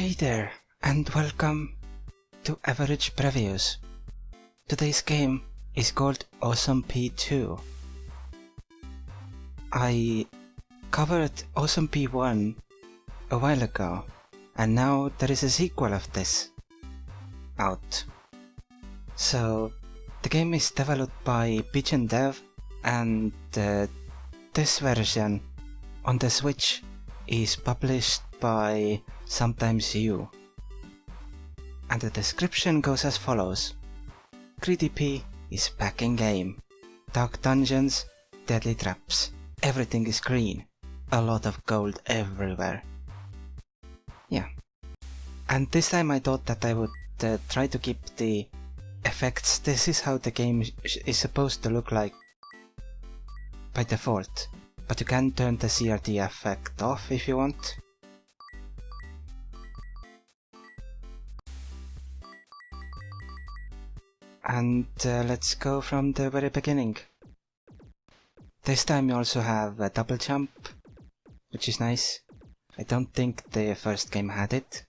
Hey there, and welcome to Avg Previews. Today's game is called Awesome P2. I covered Awesome P1 a while ago, and now there is a sequel of this out. So the game is developed by PigeonDev, and this version on the Switch is published by Sometimes You. And the description goes as follows. Greedy P is back in game. Dark dungeons, deadly traps, everything is green, a lot of gold everywhere. Yeah. And this time I thought that I would try to keep the effects. This is how the game is supposed to look like by default, but you can turn the CRT effect off if you want. And let's go from the very beginning. This time you also have a double jump, which is nice. I don't think the first game had it.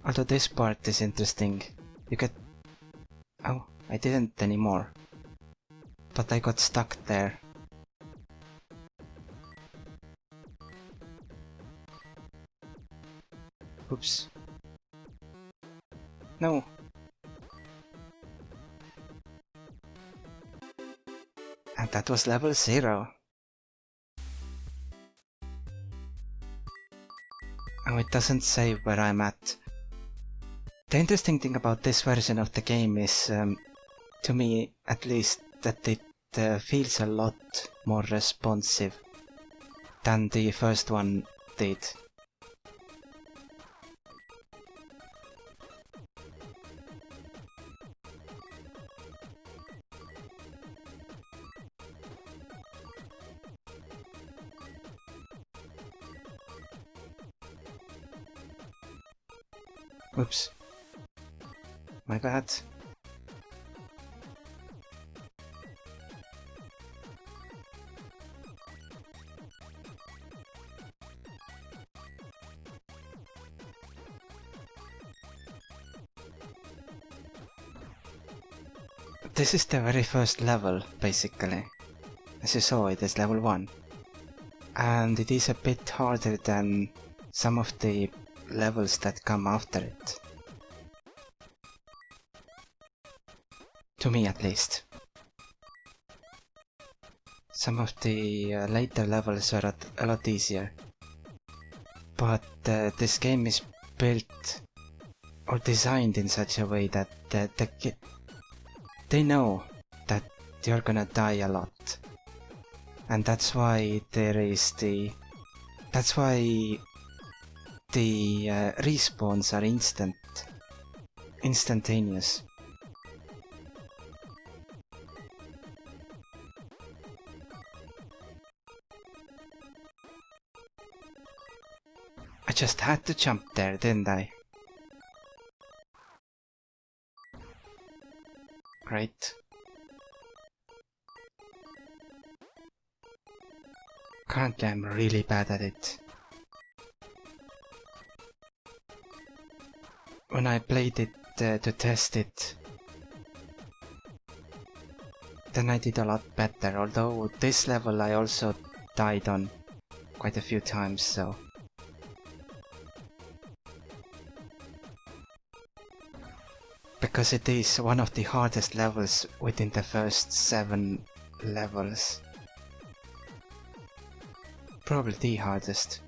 Although this part is interesting. You get... Oh, I didn't anymore. But I got stuck there. Oops. No. And that was level 0. Oh, it doesn't say where I'm at. The interesting thing about this version of the game is, to me at least, that it feels a lot more responsive than the first one did. Oops. My bad. This is the very first level, basically. As you saw, it is level 1. And it is a bit harder than some of the levels that come after it. To me at least. Some of the later levels are a lot easier. But this game is built or designed in such a way that they know that you're gonna die a lot. And that's why there is the... That's why the respawns are instantaneous. I just had to jump there, didn't I? Great. Currently I'm really bad at it. When I played it to test it, then I did a lot better, although this level I also died on quite a few times, so... Because it is one of the hardest levels within the first 7 levels. Probably the hardest.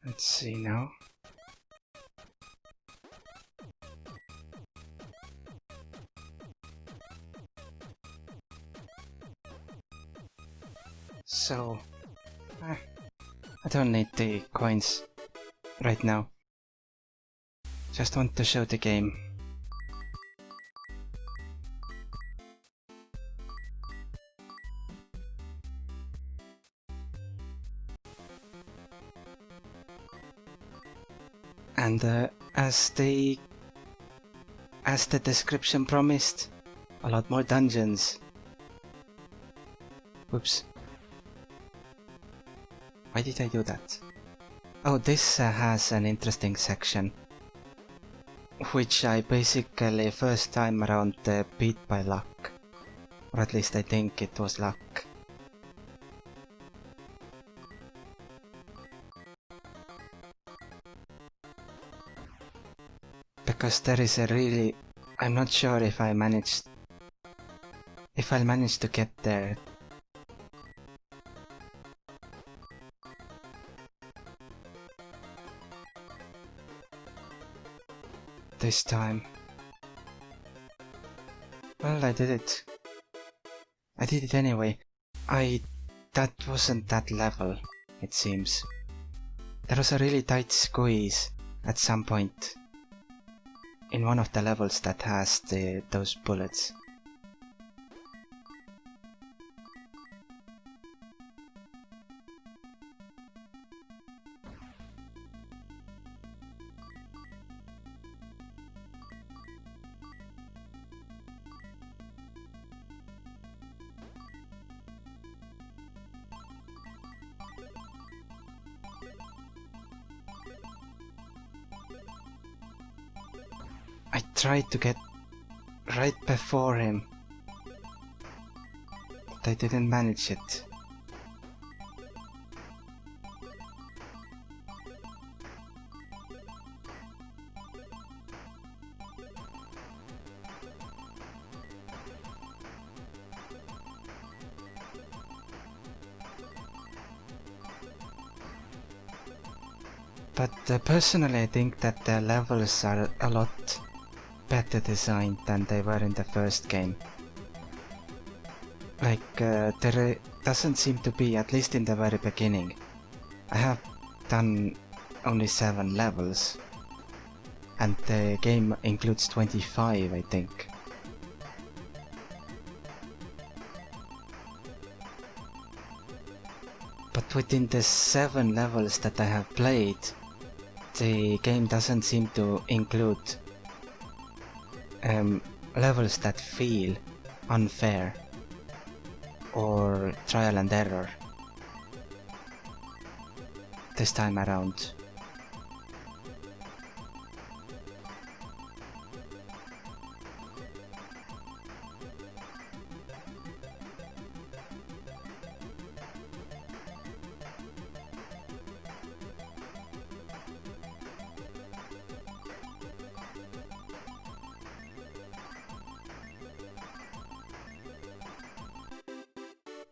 Let's see now. So, I don't need the coins right now. Just want to show the game. And as the description promised, a lot more dungeons. Whoops. Why did I do that? Oh, this has an interesting section, which I basically first time around beat by luck. Or at least I think it was luck. Because there is a really... I'm not sure if I'll manage to get there. This time. Well, I did it. I did it anyway. That wasn't that level, it seems. There was a really tight squeeze at some point in one of the levels that has those bullets. I tried to get right before him, but I didn't manage it. But personally I think that the levels are a lot better designed than they were in the first game. Like, there doesn't seem to be, at least in the very beginning. I have done only 7 levels, and the game includes 25, I think. But within the 7 levels that I have played, the game doesn't seem to include levels that feel unfair or trial and error this time around.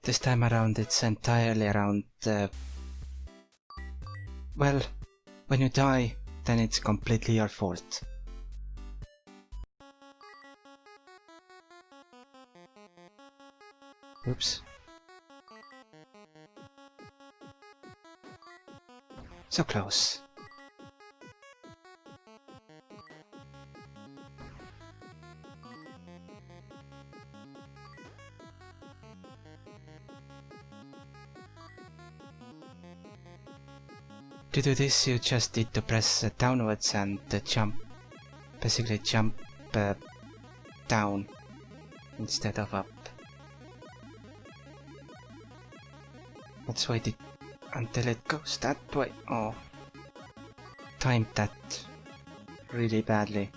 This time around it's entirely around well, when you die, then it's completely your fault. Oops. So close. To do this, you just need to press downwards and jump. Basically jump down instead of up. Let's wait until it goes that way. Oh, timed that really badly.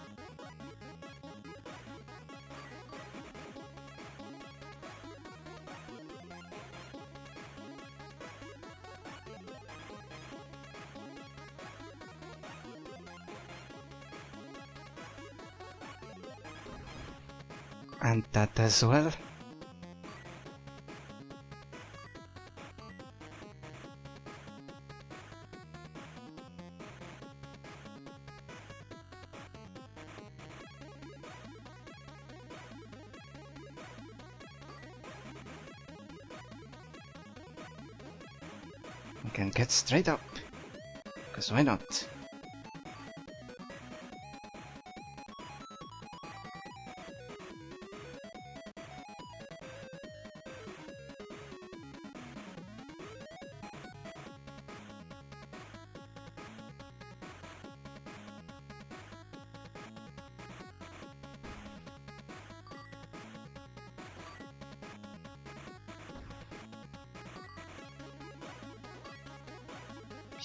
And that as well. We can get straight up, because why not?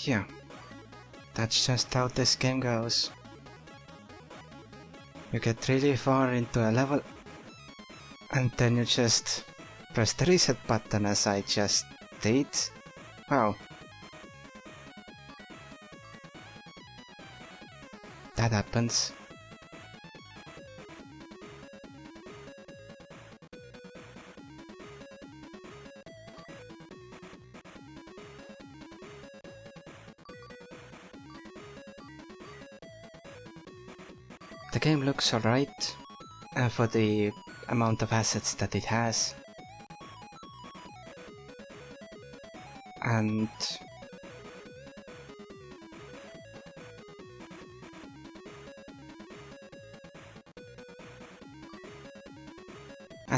Yeah, that's just how this game goes. You get really far into a level and then you just press the reset button as I just did. Wow. That happens. The game looks alright for the amount of assets that it has. And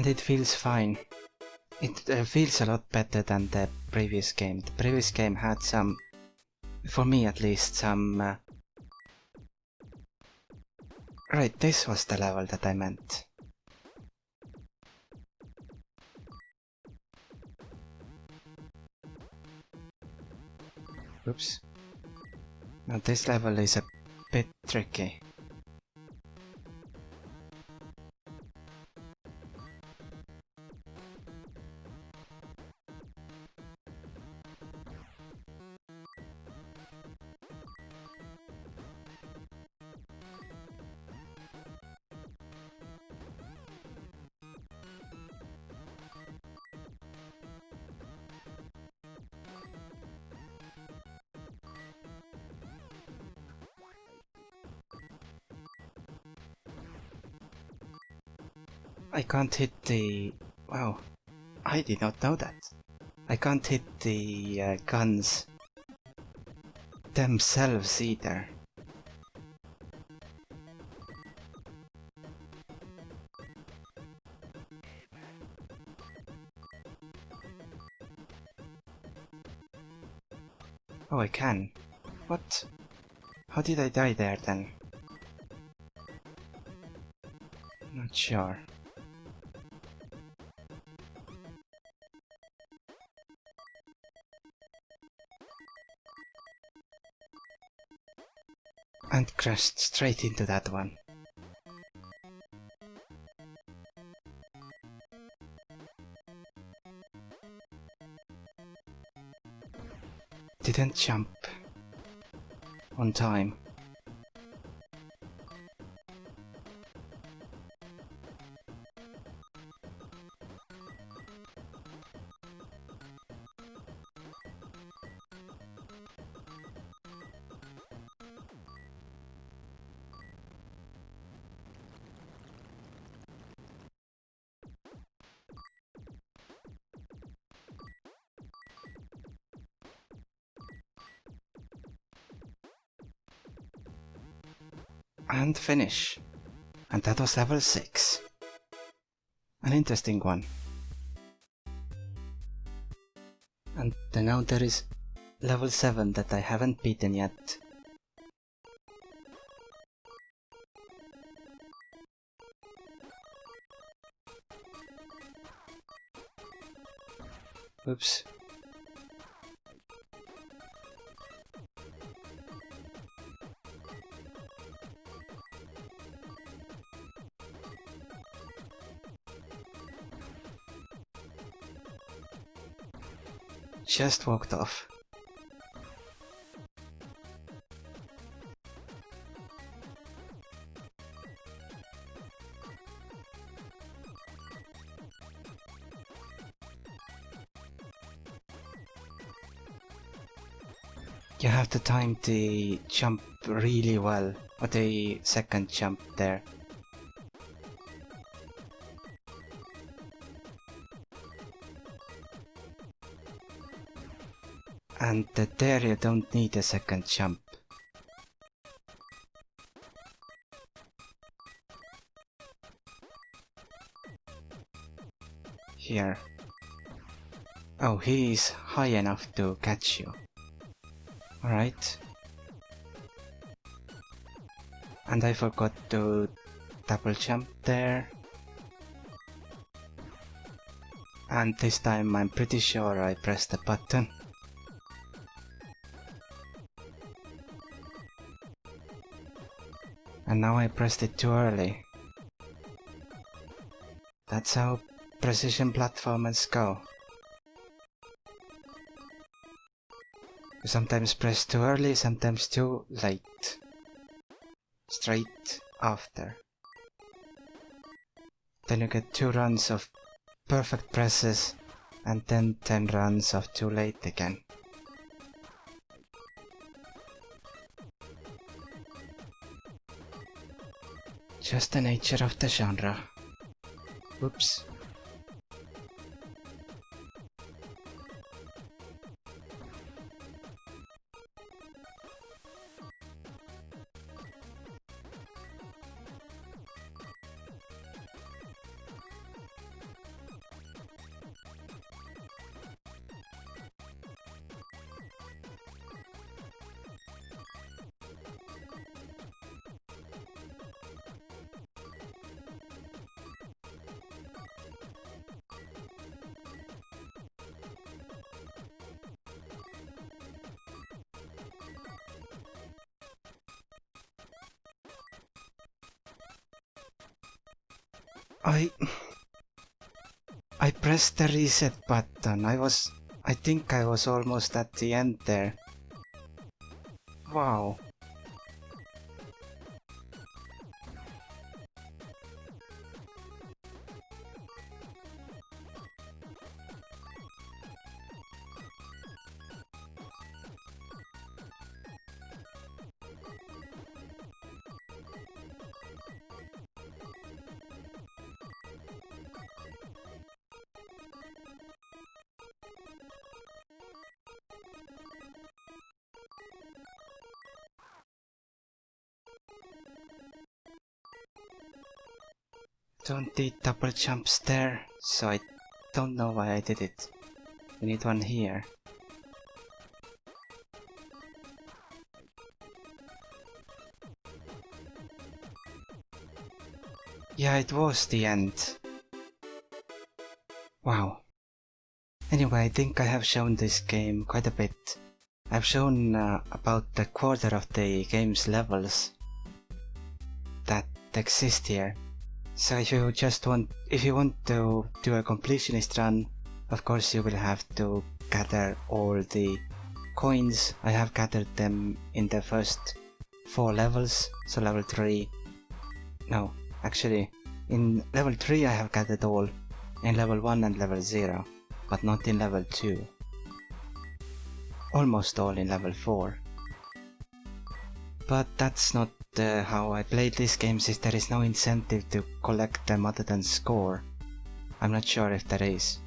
it feels fine. It feels a lot better than the previous game. The previous game had some, for me at least, some... Right, this was the level that I meant. Oops. Now this level is a bit tricky. I can't hit the... Wow, I did not know that. I can't hit the guns themselves either. Oh, I can. What? How did I die there then? Not sure. And crashed straight into that one. Didn't jump on time. And finish. And that was level 6. An interesting one. And now there is level 7 that I haven't beaten yet. Oops. Just walked off. You have to time the jump really well, or the second jump there. And there you don't need a second jump. Here. Oh, he is high enough to catch you. Alright. And I forgot to double jump there. And this time I'm pretty sure I pressed the button. And now I pressed it too early. That's how precision platformers go. You sometimes press too early, sometimes too late. Straight after. Then you get 2 runs of perfect presses, and then 10 runs of too late again. Just the nature of the genre. Whoops. I pressed the reset button. I think I was almost at the end there. Wow. Don't need double jumps there, so I don't know why I did it. We need one here. Yeah, it was the end. Wow. Anyway, I think I have shown this game quite a bit. I've shown about a quarter of the game's levels that exist here. So if you want to do a completionist run, of course you will have to gather all the coins. I have gathered them in the first 4 levels, so level 3. No, actually, in level 3 I have gathered all, in level 1 and level 0, but not in level 2. Almost all in level 4. But that's not how I played this game, since there is no incentive to collect them other than score. I'm not sure if there is.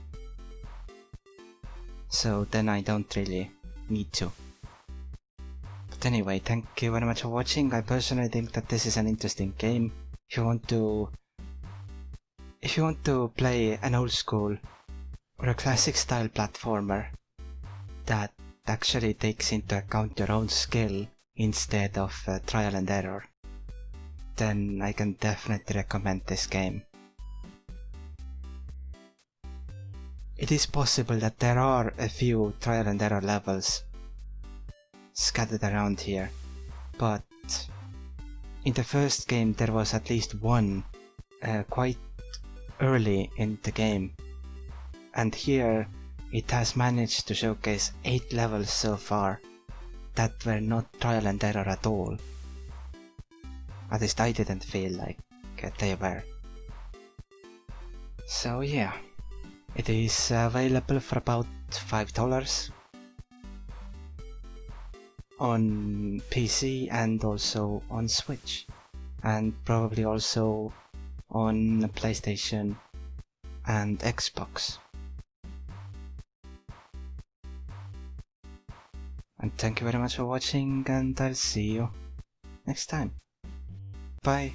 So then I don't really need to. But anyway, thank you very much for watching. I personally think that this is an interesting game. If you want to play an old school or a classic style platformer that actually takes into account your own skill instead of trial and error, then I can definitely recommend this game. It is possible that there are a few trial and error levels scattered around here, but in the first game there was at least one quite early in the game, and here it has managed to showcase 8 levels so far that were not trial and error at all. At least I didn't feel like they were. So yeah, it is available for about $5 on PC and also on Switch, and probably also on PlayStation and Xbox. And thank you very much for watching, and I'll see you next time. Bye.